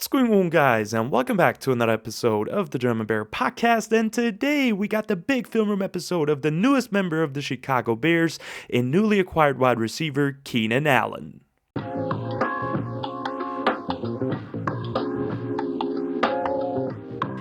What's going on, guys, and welcome back to another episode of the German Bear Podcast. And today we got the big film room episode of the newest member of the Chicago Bears, a newly acquired wide receiver, Keenan Allen.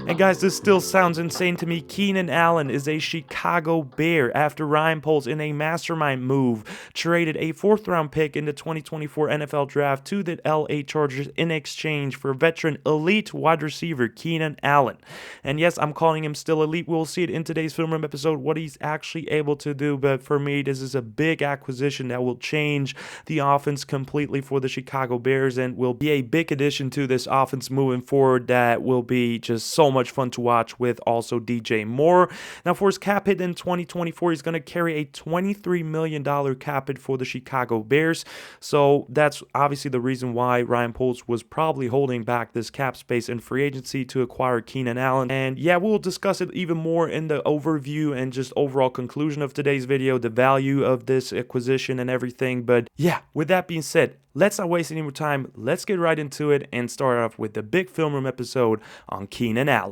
And guys, this still sounds insane to me. Keenan Allen is a Chicago Bear after Ryan Poles, in a mastermind move, traded a 4th-round pick in the 2024 NFL Draft to the LA Chargers in exchange for veteran elite wide receiver Keenan Allen. And yes, I'm calling him still elite. We'll see it in today's film room episode, what he's actually able to do. But for me, this is a big acquisition that will change the offense completely for the Chicago Bears and will be a big addition to this offense moving forward that will be just so much fun to watch, with also DJ Moore. Now, for his cap hit in 2024, he's going to carry a $23 million cap hit for the Chicago Bears. So that's obviously the reason why Ryan Poles was probably holding back this cap space in free agency to acquire Keenan Allen. And yeah, we'll discuss it even more in the overview and just overall conclusion of today's video, the value of this acquisition and everything. But yeah, with that being said, let's not waste any more time. Let's get right into it and start off with the big film room episode on Keenan Allen.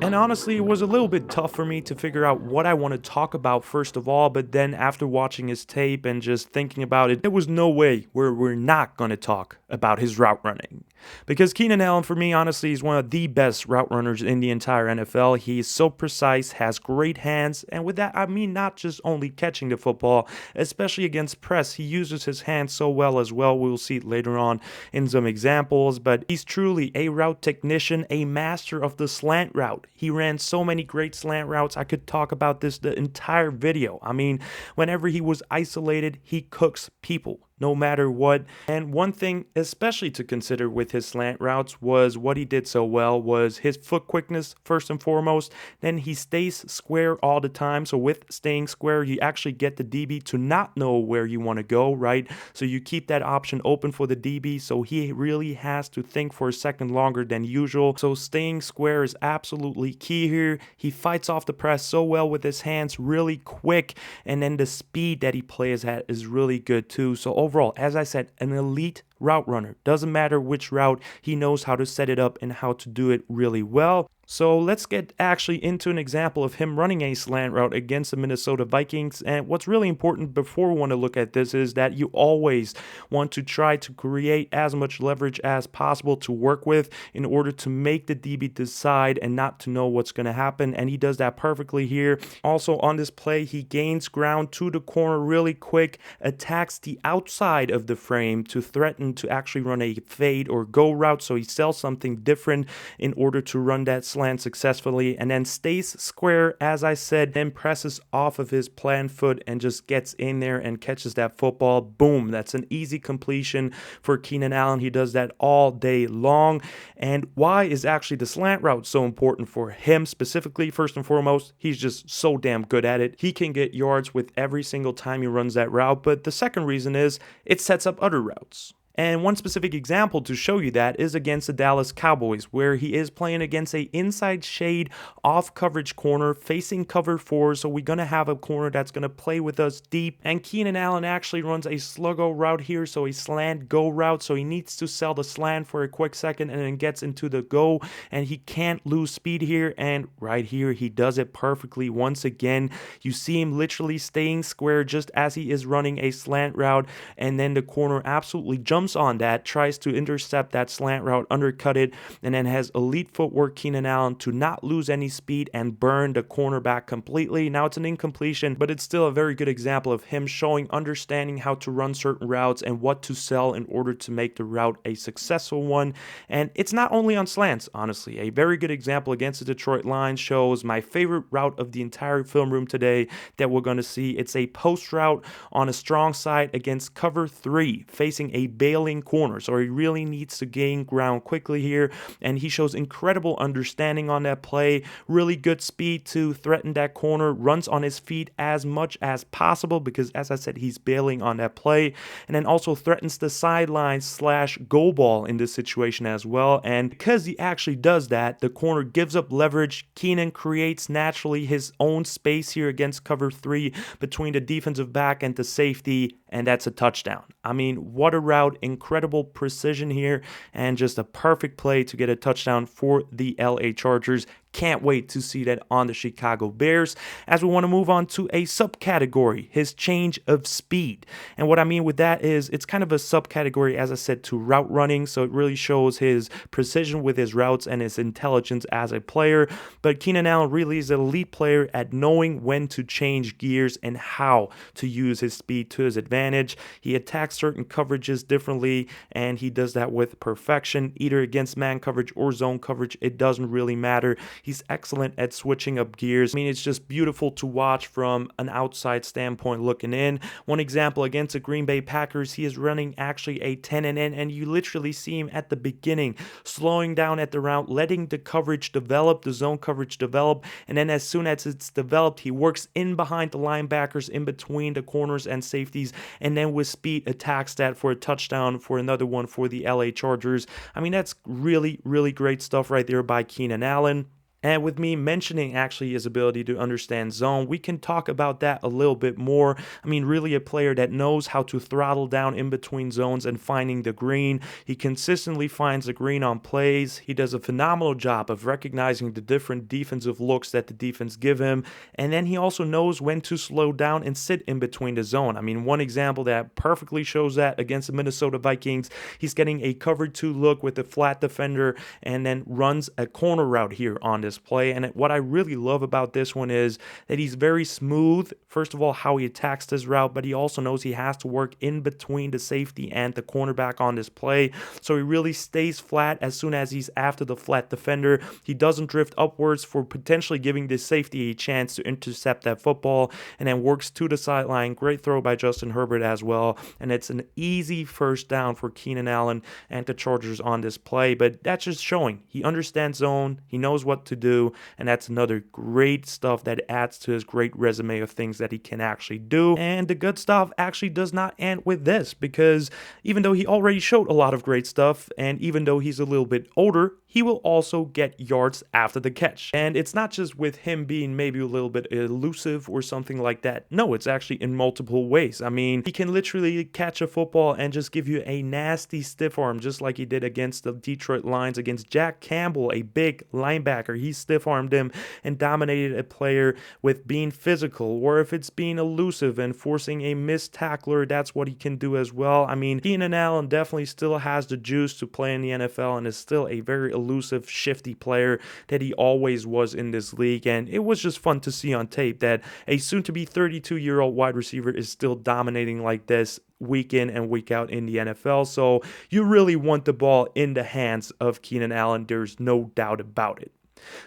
And honestly, it was a little bit tough for me to figure out what I want to talk about first of all, but then after watching his tape and just thinking about it, there was no way we're not going to talk about his route running. Because Keenan Allen, for me, honestly, is one of the best route runners in the entire NFL. He is so precise, has great hands, and with that, I mean not just only catching the football, especially against press. He uses his hands so well as well. We'll see it later on in some examples, but he's truly a route technician, a master of the slant route. He ran so many great slant routes. I could talk about this the entire video. I mean, whenever he was isolated, he cooks people, no matter what. And one thing especially to consider with his slant routes was what he did so well was his foot quickness first and foremost. Then he stays square all the time. So with staying square, you actually get the DB to not know where you want to go, right? So you keep that option open for the DB. So he really has to think for a second longer than usual. So staying square is absolutely key here. He fights off the press so well with his hands, really quick. And then the speed that he plays at is really good too. So overall, as I said, an elite route runner. Doesn't matter which route, he knows how to set it up and how to do it really well. So let's get actually into an example of him running a slant route against the Minnesota Vikings. And what's really important before we want to look at this is that you always want to try to create as much leverage as possible to work with in order to make the DB decide and not to know what's going to happen. And he does that perfectly here. Also on this play, he gains ground to the corner really quick, attacks the outside of the frame to threaten to actually run a fade or go route. So he sells something different in order to run that slant successfully, and then stays square, as I said, then presses off of his plant foot and just gets in there and catches that football. Boom, that's an easy completion for Keenan Allen. He does that all day long. And why is actually the slant route so important for him specifically? First and foremost, he's just so damn good at it. He can get yards with every single time he runs that route. But the second reason is it sets up other routes. And one specific example to show you that is against the Dallas Cowboys, where he is playing against a inside shade off coverage corner facing cover 4. So we're going to have a corner that's going to play with us deep. And Keenan Allen actually runs a sluggo route here, so a slant go route. So he needs to sell the slant for a quick second and then gets into the go. And he can't lose speed here. And right here, he does it perfectly. Once again, you see him literally staying square just as he is running a slant route. And then the corner absolutely jumps on that, tries to intercept that slant route, undercut it, and then has elite footwork, Keenan Allen, to not lose any speed and burn the cornerback completely. Now it's an incompletion, but it's still a very good example of him showing understanding how to run certain routes and what to sell in order to make the route a successful one. And it's not only on slants, honestly. A very good example against the Detroit Lions shows my favorite route of the entire film room today that we're going to see. It's a post route on a strong side against cover 3, facing a bail bailing corner, so he really needs to gain ground quickly here, and he shows incredible understanding on that play, really good speed to threaten that corner, runs on his feet as much as possible because, as I said, he's bailing on that play, and then also threatens the sideline slash goal ball in this situation as well. And because he actually does that, the corner gives up leverage. Keenan creates naturally his own space here against cover 3 between the defensive back and the safety, and that's a touchdown. I mean, what a route, incredible precision here, and just a perfect play to get a touchdown for the LA Chargers. Can't wait to see that on the Chicago Bears. As we want to move on to a subcategory, his change of speed. And what I mean with that is it's kind of a subcategory, as I said, to route running. So it really shows his precision with his routes and his intelligence as a player. But Keenan Allen really is an elite player at knowing when to change gears and how to use his speed to his advantage. He attacks certain coverages differently, and he does that with perfection, either against man coverage or zone coverage. It doesn't really matter. He's excellent at switching up gears. I mean, it's just beautiful to watch from an outside standpoint looking in. One example against the Green Bay Packers, he is running actually a 10 and in, and you literally see him at the beginning, slowing down at the route, letting the coverage develop, the zone coverage develop, and then as soon as it's developed, he works in behind the linebackers, in between the corners and safeties, and then with speed attacks that for a touchdown, for another one for the LA Chargers. I mean, that's really, really great stuff right there by Keenan Allen. And with me mentioning actually his ability to understand zone, we can talk about that a little bit more. I mean, really a player that knows how to throttle down in between zones and finding the green. He consistently finds the green on plays. He does a phenomenal job of recognizing the different defensive looks that the defense give him. And then he also knows when to slow down and sit in between the zone. I mean, one example that perfectly shows that against the Minnesota Vikings, he's getting a cover 2 look with a flat defender and then runs a corner route here on this play. And what I really love about this one is that he's very smooth. First of all, how he attacks this route, but he also knows he has to work in between the safety and the cornerback on this play. So he really stays flat as soon as he's after the flat defender. He doesn't drift upwards for potentially giving the safety a chance to intercept that football, and then works to the sideline. Great throw by Justin Herbert as well. And it's an easy first down for Keenan Allen and the Chargers on this play. But that's just showing he understands zone. He knows what to do. And that's another great stuff that adds to his great resume of things that he can actually do. And the good stuff actually does not end with this, because even though he already showed a lot of great stuff, and even though he's a little bit older, he will also get yards after the catch. And it's not just with him being maybe a little bit elusive or something like that. No, it's actually in multiple ways. I mean, he can literally catch a football and just give you a nasty stiff arm, just like he did against the Detroit Lions, against Jack Campbell, a big linebacker. He stiff-armed him and dominated a player with being physical, or if it's being elusive and forcing a missed tackler, that's what he can do as well. I mean, Keenan Allen definitely still has the juice to play in the NFL and is still a very elusive, shifty player that he always was in this league. And it was just fun to see on tape that a soon-to-be 32-year-old wide receiver is still dominating like this week in and week out in the NFL. So you really want the ball in the hands of Keenan Allen. There's no doubt about it.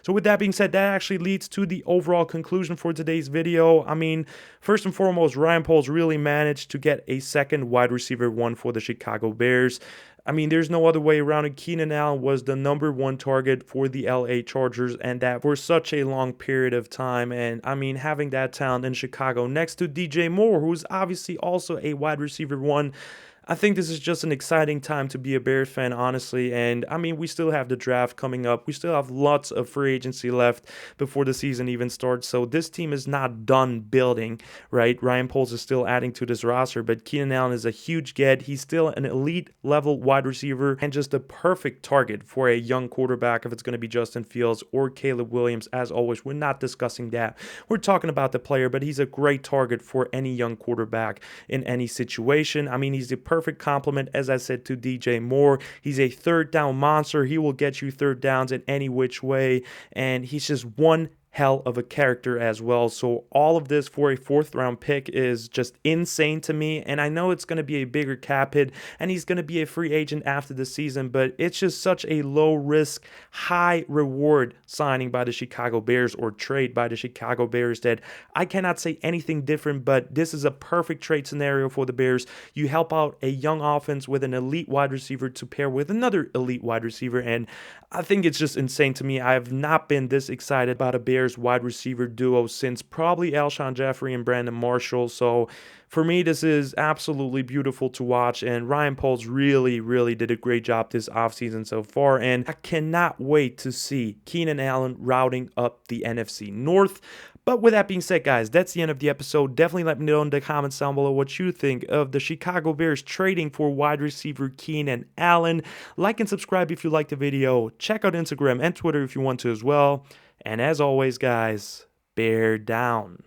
So with that being said, that actually leads to the overall conclusion for today's video. I mean, first and foremost, Ryan Poles really managed to get a second wide receiver one for the Chicago Bears. I mean, there's no other way around it. Keenan Allen was the #1 target for the LA Chargers, and that for such a long period of time. And I mean, having that talent in Chicago next to DJ Moore, who's obviously also a wide receiver one, I think this is just an exciting time to be a Bears fan, honestly. And I mean, we still have the draft coming up. We still have lots of free agency left before the season even starts. So this team is not done building, right? Ryan Poles is still adding to this roster, but Keenan Allen is a huge get. He's still an elite level wide receiver and just a perfect target for a young quarterback, if it's going to be Justin Fields or Caleb Williams. As always, we're not discussing that. We're talking about the player, but he's a great target for any young quarterback in any situation. I mean, he's the perfect complement, as I said, to DJ Moore. He's a third down monster. He will get you third downs in any which way, and he's just one hell of a character as well. So all of this for a 4th round pick is just insane to me. And I know it's going to be a bigger cap hit and he's going to be a free agent after the season, but it's just such a low risk, high reward signing by the Chicago Bears, or trade by the Chicago Bears, that I cannot say anything different. But this is a perfect trade scenario for the Bears. You help out a young offense with an elite wide receiver to pair with another elite wide receiver, and I think it's just insane to me. I have not been this excited about a Bears wide receiver duo since probably Alshon Jeffrey and Brandon Marshall. So for me, this is absolutely beautiful to watch, and Ryan Poles really did a great job this offseason so far, and I cannot wait to see Keenan Allen routing up the NFC North. But with that being said, guys, that's the end of the episode. Definitely let me know in the comments down below what you think of the Chicago Bears trading for wide receiver Keenan Allen. Like and subscribe if you liked the video. Check out Instagram and Twitter if you want to as well. And as always, guys, bear down.